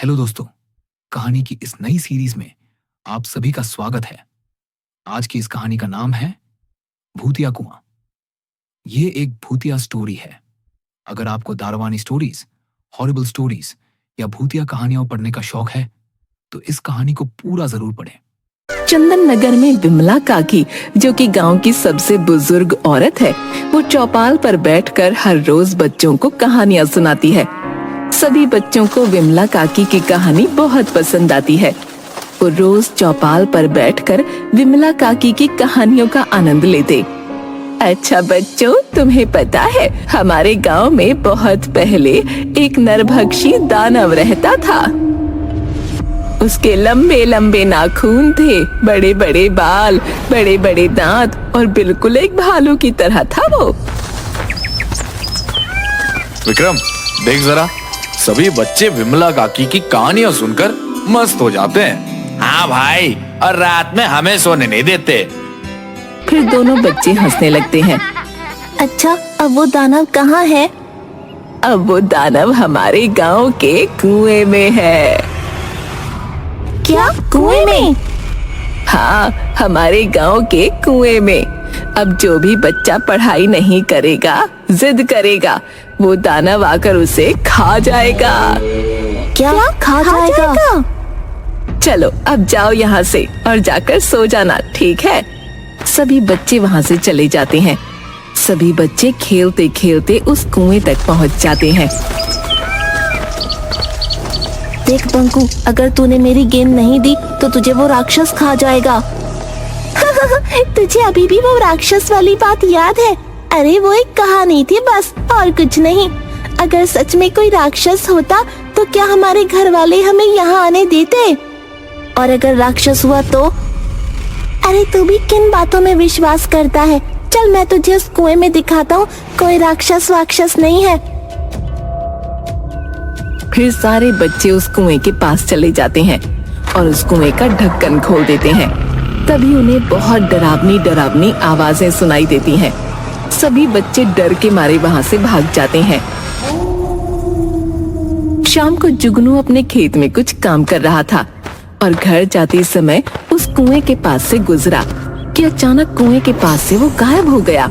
Hello दोस्तों, कहानी की इस नई सीरीज में आप सभी का स्वागत है। आज की इस कहानी का नाम है भूतिया कुआं। ये एक भूतिया स्टोरी है। अगर आपको दारवानी स्टोरीज, हॉरिबल स्टोरीज या भूतिया कहानियां पढ़ने का शौक है तो इस कहानी को पूरा जरूर पढ़ें। चंदन नगर में विमला काकी, जो कि गांव की सबसे बुजुर्ग औरत है, वो चौपाल पर बैठकर हर रोज बच्चों को कहानियां सुनाती है। सभी बच्चों को विमला काकी की कहानी बहुत पसंद आती है। वो रोज चौपाल पर बैठकर विमला काकी की कहानियों का आनंद लेते। अच्छा बच्चों, तुम्हें पता है हमारे गांव में बहुत पहले एक नरभक्षी दानव रहता था। उसके लंबे लंबे नाखून थे, बड़े बड़े बाल, बड़े बड़े दांत और बिल्कुल एक भालू की तरह था वो। विक्रम, देख जरा, सभी बच्चे विमला काकी की कहानियां सुनकर मस्त हो जाते हैं। हाँ भाई, और रात में हमें सोने नहीं देते। फिर दोनों बच्चे हंसने लगते हैं। अच्छा, अब वो दानव कहाँ है? अब वो दानव हमारे गांव के कुएं में है। क्या, कुएं में? हाँ, हमारे गांव के कुएं में। अब जो भी बच्चा पढ़ाई नहीं करेगा, जिद करेगा, वो दानव आकर उसे खा जाएगा। क्या खा जाएगा? चलो अब जाओ यहाँ से और जाकर सो जाना, ठीक है? सभी बच्चे वहाँ से चले जाते हैं। सभी बच्चे खेलते खेलते उस कुएं तक पहुँच जाते हैं। देख बंकू, अगर तूने मेरी गेंद नहीं दी तो तुझे वो राक्षस खा जाएगा। तुझे अभी भी वो राक्षस वाली बात याद है? अरे वो एक कहानी थी बस, और कुछ नहीं। अगर सच में कोई राक्षस होता तो क्या हमारे घर वाले हमें यहाँ आने देते? और अगर राक्षस हुआ तो? अरे तू भी किन बातों में विश्वास करता है? चल मैं तुझे उस कुएं में दिखाता हूँ, कोई राक्षस वाक्षस नहीं है। फिर सारे बच्चे उस कुएं के पास चले जाते हैं और उस कुएं का ढक्कन खोल देते हैं। तभी उन्हें बहुत डरावनी डरावनी आवाजें सुनाई देती हैं। सभी बच्चे डर के मारे वहां से भाग जाते हैं। शाम को जुगनू अपने खेत में कुछ काम कर रहा था और घर जाते समय उस कुएं के पास से गुजरा कि अचानक कुएं के पास से वो गायब हो गया।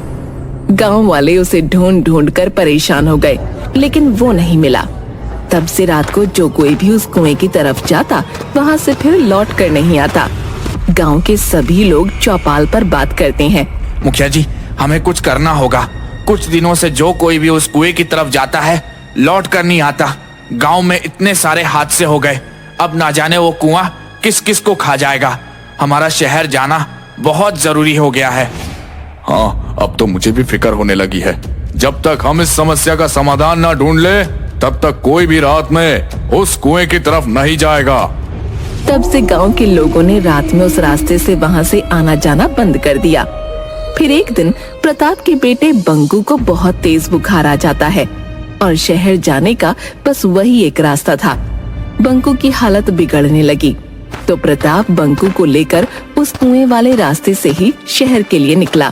गांव वाले उसे ढूंढ ढूंढ कर परेशान हो गए, लेकिन वो नहीं मिला। तब से रात को जो कोई भी उस कुएं की तरफ जाता, वहां से फिर लौट कर नहीं आता। गांव के सभी लोग चौपाल पर बात करते हैं। मुखिया जी, हमें कुछ करना होगा। कुछ दिनों से जो कोई भी उस कुएं की तरफ जाता है, लौट कर नहीं आता। गांव में इतने सारे हादसे हो गए, अब ना जाने वो कुआं किस किस को खा जाएगा। हमारा शहर जाना बहुत जरूरी हो गया है। हाँ, अब तो मुझे भी फिक्र होने लगी है। जब तक हम इस समस्या का समाधान ना ढूंढ ले, तब तक कोई भी रात में उस कुएं की तरफ नहीं जाएगा। तब से गांव के लोगों ने रात में उस रास्ते से वहां से आना जाना बंद कर दिया। फिर एक दिन प्रताप के बेटे बंकू को बहुत तेज बुखार आ जाता है और शहर जाने का बस वही एक रास्ता था। बंकू की हालत बिगड़ने लगी तो प्रताप बंकू को लेकर उस कुएं वाले रास्ते से ही शहर के लिए निकला।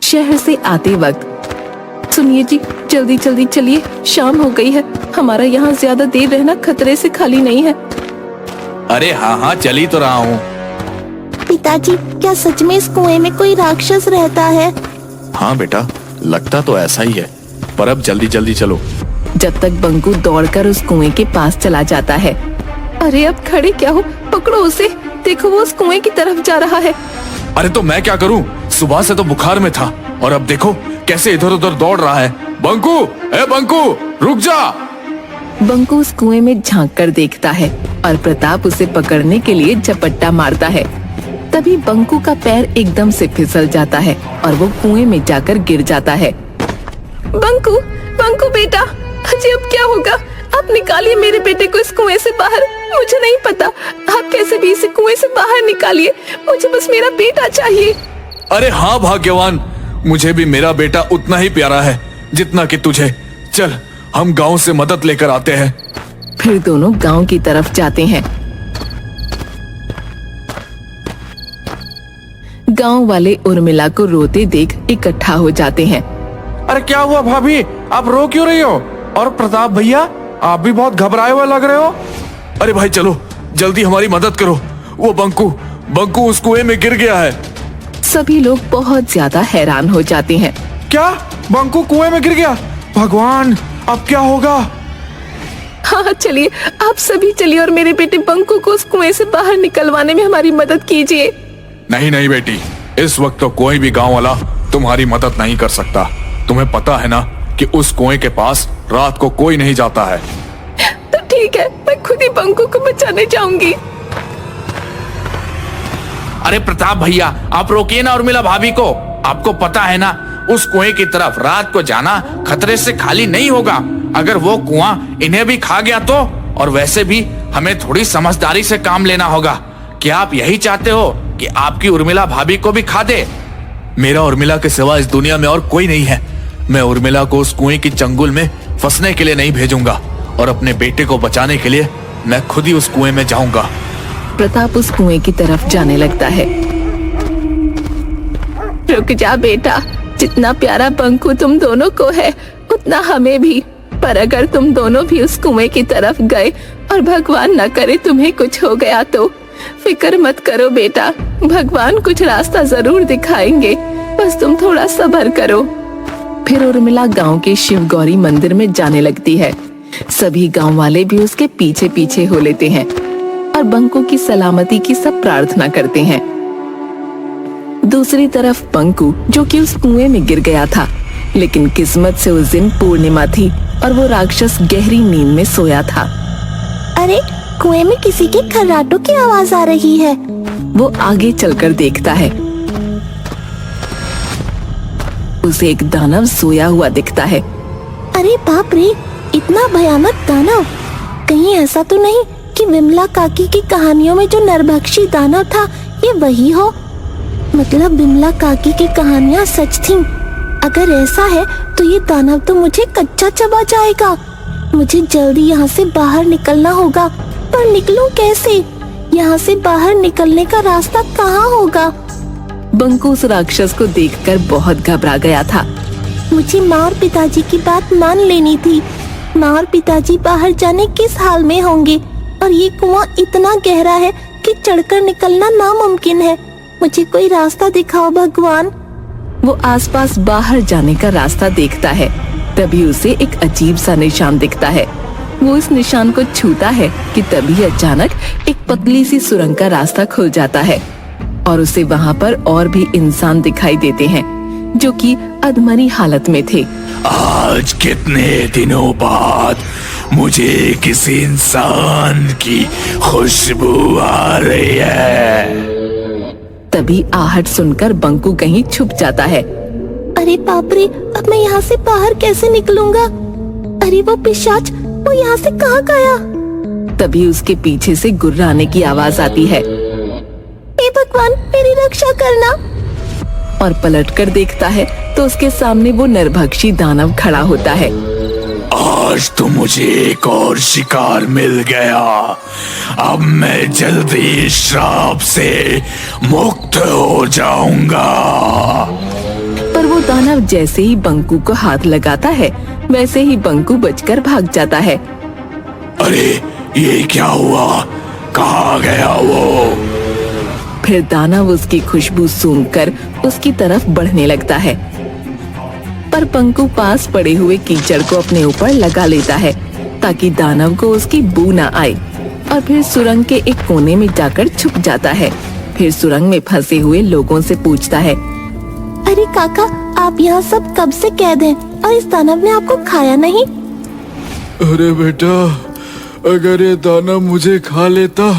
शहर से आते वक्त, सुनिए जी, जल्दी जल्दी चलिए, शाम हो गई है। हमारा यहाँ ज्यादा देर रहना खतरे से खाली नहीं है। अरे हाँ हाँ, चली तो रहा हूँ। पिताजी, क्या सच में इस कुएं में कोई राक्षस रहता है? हाँ बेटा, लगता तो ऐसा ही है, पर अब जल्दी जल्दी चलो। जब तक बंकू दौड़कर उस कुएं के पास चला जाता है। अरे अब खड़े क्या हो, पकड़ो उसे, देखो वो उस कुएं की तरफ जा रहा है। अरे तो मैं क्या करूं? सुबह से तो बुखार में था और अब देखो कैसे इधर उधर दौड़ रहा है। बंकू, ए बंकू, रुक जा। बंकू उस कुएं में झांक कर देखता है और प्रताप उसे पकड़ने के लिए झपट्टा मारता है। तभी बंकू का पैर एकदम से फिसल जाता है और वो कुएं में जाकर गिर जाता है। बंकू, बंकू बेटा, अजी अब क्या होगा? आप निकालिए मेरे बेटे को इस कुएं से बाहर। मुझे नहीं पता, आप कैसे भी इसे कुएं से बाहर निकालिए। मुझे बस मेरा बेटा चाहिए। अरे हाँ भाग्यवान, मुझे भी मेरा बेटा उतना ही प्यारा है जितना कि तुझे। चल, हम गांव से मदद लेकर आते हैं। फिर दोनों गांव की तरफ जाते हैं। गांव वाले उर्मिला को रोते देख इकट्ठा हो जाते हैं। अरे क्या हुआ भाभी, आप रो क्यों रही हो? और प्रताप भैया, आप भी बहुत घबराए हुए लग रहे हो। अरे भाई चलो, जल्दी हमारी मदद करो, वो बंकू उस कुएं में गिर गया है। सभी लोग बहुत ज्यादा हैरान हो जाते हैं। क्या? बंकू कुएं में गिर गया? भगवान, अब क्या होगा? हाँ चलिए, आप सभी चलिए और मेरे बेटे बंकू को उस कुएं से बाहर निकलवाने में हमारी मदद कीजिए। नहीं नहीं बेटी, इस वक्त तो कोई भी गांव वाला तुम्हारी मदद नहीं कर सकता। तुम्हें पता है ना कि उस कुएं के पास रात को कोई नहीं जाता है। तो ठीक है, मैं खुद ही बंकू को बचाने जाऊंगी। अरे प्रताप भैया, आप रोकिए ना उर्मिला भाभी को। आपको पता है ना, उस कुएं की तरफ रात को जाना खतरे से खाली नहीं होगा। अगर वो कुआं इन्हें भी खा गया तो? और वैसे भी हमें थोड़ी समझदारी से काम लेना होगा। क्या आप यही चाहते हो कि आपकी उर्मिला भाभी को भी खा दे? मेरा उर्मिला के सिवा इस दुनिया में और कोई नहीं है। मैं उर्मिला को उस कुएं की चंगुल में फंसने के लिए नहीं भेजूंगा, और अपने बेटे को बचाने के लिए मैं खुद ही उस कुएं में जाऊंगा। प्रताप उस कुएं की तरफ जाने लगता है। रुक जा बेटा, जितना प्यारा बंकू तुम दोनों को है उतना हमें भी। पर अगर तुम दोनों भी उस कुएं की तरफ गए और भगवान न करे तुम्हें कुछ हो गया तो फिक्र मत करो बेटा, भगवान कुछ रास्ता जरूर दिखाएंगे, बस तुम थोड़ा सब्र करो। फिर उर्मिला गांव के शिव गौरी मंदिर में जाने लगती है। सभी गांव वाले भी उसके पीछे पीछे हो लेते हैं और बंकू की सलामती की सब प्रार्थना करते हैं। दूसरी तरफ बंकू, जो कि उस कुएं में गिर गया था, लेकिन किस्मत से उस दिन पूर्णिमा थी और वो राक्षस गहरी नींद में सोया था। अरे, कुएं में किसी के खर्राटों की आवाज आ रही है। वो आगे चलकर देखता है। उसे एक दानव सोया हुआ दिखता है। अरे बाप रे, इतना भयानक दानव! कहीं ऐसा तो नहीं कि विमला काकी की कहानियों में जो नरभक्षी दानव था ये वही हो? मतलब विमला काकी की कहानियाँ सच थीं। अगर ऐसा है तो ये दानव तो मुझे कच्चा चबा जाएगा। मुझे जल्दी यहाँ से बाहर निकलना होगा, पर निकलूं कैसे? यहाँ से बाहर निकलने का रास्ता कहाँ होगा? बंकू उस राक्षस को देखकर बहुत घबरा गया था। मुझे माँ और पिताजी की बात मान लेनी थी। माँ और पिताजी बाहर जाने किस हाल में होंगे, और ये कुआं इतना गहरा है कि चढ़कर निकलना नामुमकिन है। मुझे कोई रास्ता दिखाओ भगवान। वो आसपास बाहर जाने का रास्ता देखता है। तभी उसे एक अजीब सा निशान दिखता है। वो इस निशान को छूता है कि तभी अचानक एक पतली सी सुरंग का रास्ता खुल जाता है और उसे वहाँ पर और भी इंसान दिखाई देते हैं जो कि अधमरी हालत में थे। आज कितने दिनों बाद मुझे किसी इंसान की खुशबू आ रही है। तभी आहट सुनकर बंकू कहीं छुप जाता है। अरे बाप रे, अब मैं यहाँ से बाहर कैसे निकलूंगा? अरे वो पिशाच, वो यहाँ से कहाँ गया? तभी उसके पीछे से गुर्राने की आवाज आती है। हे भगवान, मेरी रक्षा करना। और पलटकर देखता है तो उसके सामने वो नरभक्षी दानव खड़ा होता है। आज तो मुझे एक और शिकार मिल गया। अब मैं जल्दी श्राप से मुक्त हो जाऊंगा। पर वो दानव जैसे ही बंकू को हाथ लगाता है वैसे ही बंकू बचकर भाग जाता है। अरे ये क्या हुआ? कहाँ गया वो? फिर दानव उसकी खुशबू सूंघकर उसकी तरफ बढ़ने लगता है, पर बंकू पास पड़े हुए कीचड़ को अपने ऊपर लगा लेता है ताकि दानव को उसकी बू न आए, और फिर सुरंग के एक कोने में जाकर छुप जाता है। फिर सुरंग में फंसे हुए लोगों से पूछता है। अरे काका, आप यहाँ सब कब से कैद हैं और इस दानव ने आपको खाया नहीं? अरे बेटा, अगर ये दानव मुझे खा लेता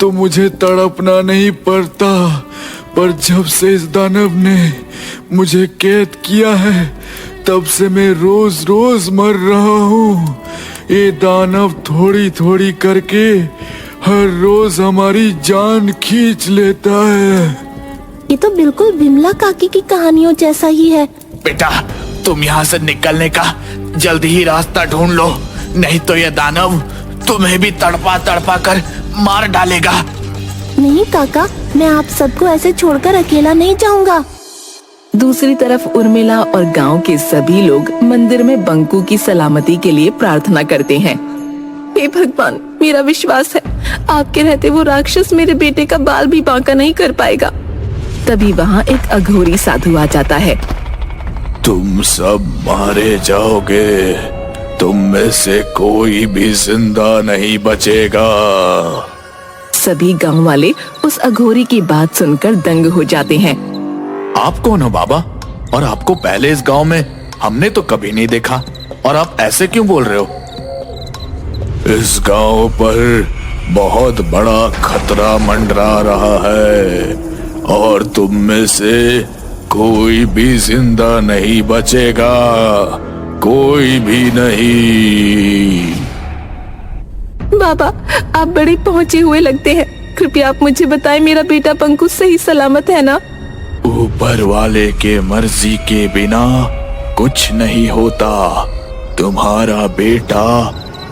तो मुझे तड़पना नहीं पड़ता, पर जब से इस दानव ने मुझे कैद किया है तब से मैं रोज रोज मर रहा हूँ। ये दानव थोड़ी थोड़ी करके हर रोज हमारी जान खींच लेता है। ये तो बिल्कुल विमला काकी की कहानियों जैसा ही है। बेटा, तुम यहाँ से निकलने का जल्दी ही रास्ता ढूंढ लो, नहीं तो यह दानव तुम्हें भी तड़पा तड़पा कर मार डालेगा। नहीं काका, मैं आप सबको ऐसे छोड़कर अकेला नहीं जाऊंगा। दूसरी तरफ उर्मिला और गांव के सभी लोग मंदिर में बंकू की सलामती के लिए प्रार्थना करते हैं। हे भगवान, मेरा विश्वास है आपके रहते वो राक्षस मेरे बेटे का बाल भी बांका नहीं कर पाएगा। तभी वहाँ एक अघोरी साधु आ जाता है। तुम सब मारे जाओगे, तुम में से कोई भी जिंदा नहीं बचेगा। सभी गांव वाले उस अघोरी की बात सुनकर दंग हो जाते हैं। आप कौन हो बाबा? और आपको पहले इस गांव में हमने तो कभी नहीं देखा, और आप ऐसे क्यों बोल रहे हो? इस गांव पर बहुत बड़ा खतरा मंडरा रहा है और तुम में से कोई भी जिंदा नहीं बचेगा, कोई भी नहीं। बाबा, आप बड़े पहुंचे हुए लगते हैं, कृपया आप मुझे बताएं मेरा बेटा पंकु सही सलामत है ना? ऊपर वाले के मर्जी के बिना कुछ नहीं होता। तुम्हारा बेटा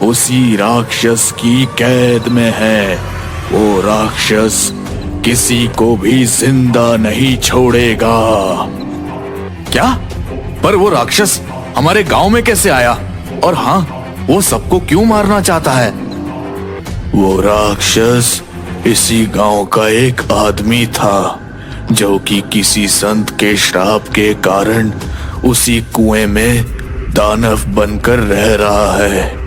उसी राक्षस की कैद में है। वो राक्षस किसी को भी जिंदा नहीं छोड़ेगा। क्या? पर वो राक्षस हमारे गांव में कैसे आया? और हाँ, वो सबको क्यों मारना चाहता है? वो राक्षस इसी गांव का एक आदमी था जो कि किसी संत के श्राप के कारण उसी कुएं में दानव बनकर रह रहा है।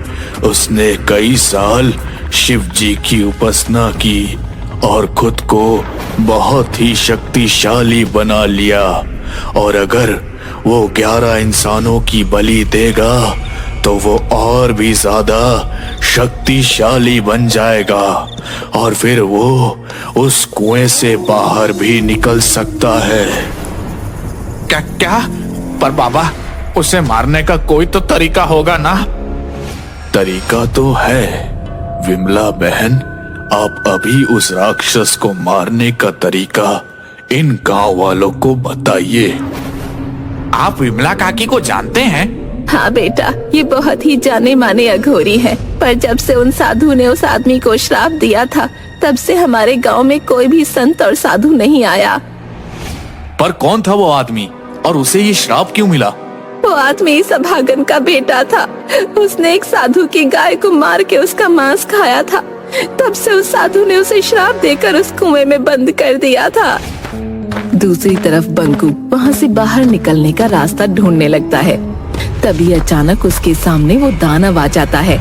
उसने कई साल शिव जी की उपासना की और खुद को बहुत ही शक्तिशाली बना लिया, और अगर वो 11 इंसानों की बलि देगा तो वो और भी ज्यादा शक्तिशाली बन जाएगा और फिर वो उस कुएं से बाहर भी निकल सकता है। क्या क्या? पर बाबा, उसे मारने का कोई तो तरीका होगा ना? तरीका तो है विमला बहन। आप अभी उस राक्षस को मारने का तरीका इन गांव वालों को बताइए। आप विमला काकी को जानते हैं? हाँ बेटा, ये बहुत ही जाने माने अघोरी है, पर जब से उन साधु ने उस आदमी को श्राप दिया था तब से हमारे गांव में कोई भी संत और साधु नहीं आया। पर कौन था वो आदमी और उसे ये श्राप क्यों मिला? वो आदमी सभागन का बेटा था। उसने एक साधु की गाय को मार के उसका मांस खाया था। तब से उस साधु ने उसे श्राप देकर उस कुएं में बंद कर दिया था। दूसरी तरफ बंकू वहाँ से बाहर निकलने का रास्ता ढूंढने लगता है। तभी अचानक उसके सामने वो दानव आ जाता है।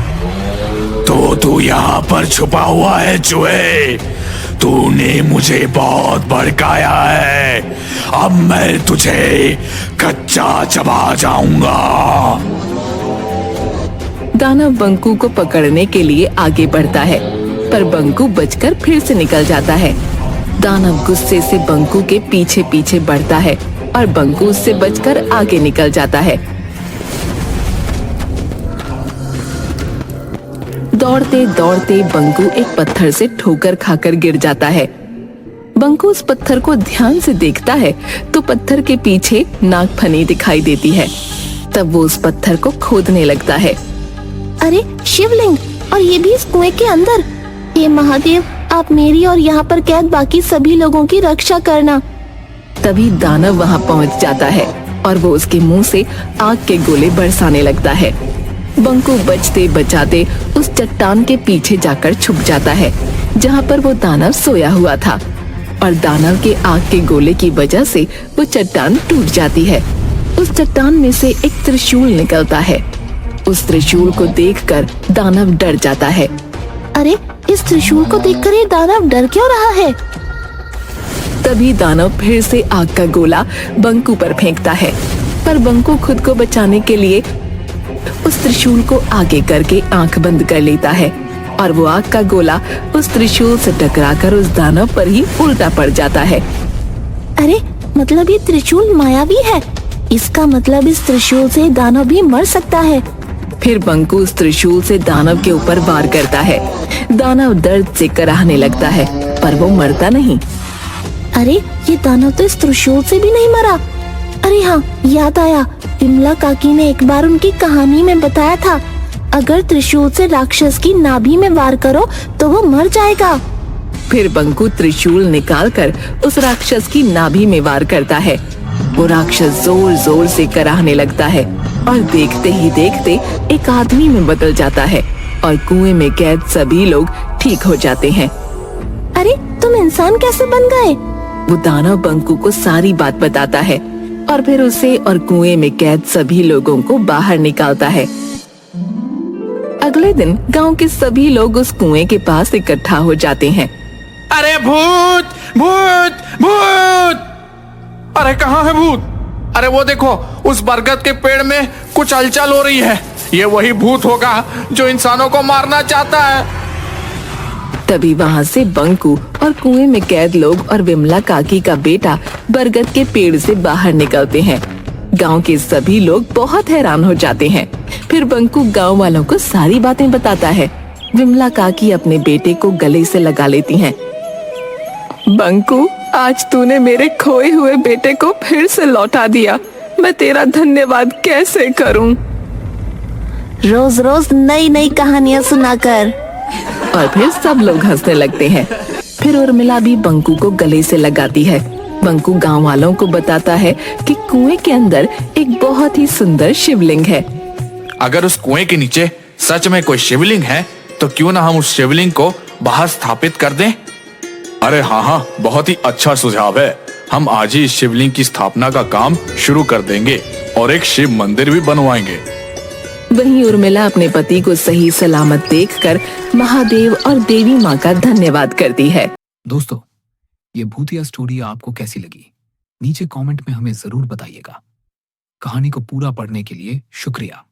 तो तू यहाँ पर छुपा हुआ है चूहे? तूने मुझे बहुत भड़काया है। अब मैं तुझे कच्चा चबा जाऊंगा। दानव बंकू को पकड़ने के लिए आगे बढ़ता है, पर बंकू बचकर फिर से निकल जाता है। दानव गुस्से से बंकू के पीछे पीछे बढ़ता है और बंकू उससे बचकर आगे निकल जाता है। दौड़ते दौड़ते बंकू एक पत्थर से ठोकर खाकर गिर जाता है। बंकू उस पत्थर को ध्यान से देखता है तो पत्थर के पीछे नागफनी दिखाई देती है। तब वो उस पत्थर को खोदने लगता है। अरे शिवलिंग, और ये भी इस कुएं के अंदर। हे महादेव, आप मेरी और यहाँ पर कैद बाकी सभी लोगों की रक्षा करना। तभी दानव वहाँ पहुँच जाता है और वो उसके मुंह से आग के गोले बरसाने लगता है। बंकू बचते बचाते उस चट्टान के पीछे जाकर छुप जाता है जहाँ पर वो दानव सोया हुआ था, और दानव के आग के गोले की वजह से वो चट्टान टूट जाती है। उस चट्टान में से एक त्रिशूल निकलता है। उस त्रिशूल को देखकर दानव डर जाता है। अरे, इस त्रिशूल को देखकर ये दानव डर क्यों रहा है? तभी दानव फिर से आग का गोला बंकू पर फेंकता है, पर बंकू खुद को बचाने के लिए उस त्रिशूल को आगे करके आंख बंद कर लेता है और वो आग का गोला उस त्रिशूल से टकराकर उस दानव पर ही उल्टा पड़ जाता है। अरे, मतलब ये त्रिशूल मायावी है। इसका मतलब इस त्रिशूल से दानव भी मर सकता है। फिर बंकू उस त्रिशूल से दानव के ऊपर वार करता है। दानव दर्द से कराहने लगता है, पर वो मरता नहीं। अरे, ये दानव तो इस त्रिशूल से भी नहीं मरा। अरे हाँ, याद आया, विमला काकी ने एक बार उनकी कहानी में बताया था, अगर त्रिशूल से राक्षस की नाभि में वार करो तो वो मर जाएगा। फिर बंकू त्रिशूल निकालकर उस राक्षस की नाभि में वार करता है। वो राक्षस जोर जोर से कराहने लगता है और देखते ही देखते एक आदमी में बदल जाता है और कुएं में कैद सभी लोग ठीक हो जाते हैं। अरे तुम इंसान कैसे बन गए? वो दानव बंकू को सारी बात बताता है और फिर उसे और कुएं में कैद सभी लोगों को बाहर निकालता है। अगले दिन गांव के सभी लोग उस कुएं के पास इकट्ठा हो जाते हैं। अरे भूत भूत भूत! अरे कहाँ है भूत? अरे वो देखो, उस बरगद के पेड़ में कुछ हलचल हो रही है। ये वही भूत होगा जो इंसानों को मारना चाहता है। तभी वहाँ से बंकू और कुएं में कैद लोग और विमला काकी का बेटा बरगद के पेड़ से बाहर निकलते हैं। गांव के सभी लोग बहुत हैरान हो जाते हैं। फिर बंकू गांव वालों को सारी बातें बताता है। विमला काकी अपने बेटे को गले से लगा लेती हैं। बंकू, आज तूने मेरे खोए हुए बेटे को फिर से लौटा दिया। मैं तेरा धन्यवाद कैसे करूं? रोज रोज नई नई कहानियाँ सुनाकर। और फिर सब लोग हंसने लगते हैं। फिर उर्मिला भी बंकू को गले से लगाती है। बंकू गांव वालों को बताता है कि कुएं के अंदर एक बहुत ही सुंदर शिवलिंग है। अगर उस कुएं के नीचे सच में कोई शिवलिंग है तो क्यों ना हम उस शिवलिंग को बाहर स्थापित कर दें? अरे हाँ, बहुत ही अच्छा सुझाव है। हम आज ही इस शिवलिंग की स्थापना का काम शुरू कर देंगे और एक शिव मंदिर भी बनवाएंगे। वहीं उर्मिला अपने पति को सही सलामत देखकर महादेव और देवी माँ का धन्यवाद करती है। दोस्तों, ये भूतिया स्टोरी आपको कैसी लगी? नीचे कमेंट में हमें जरूर बताइएगा। कहानी को पूरा पढ़ने के लिए शुक्रिया।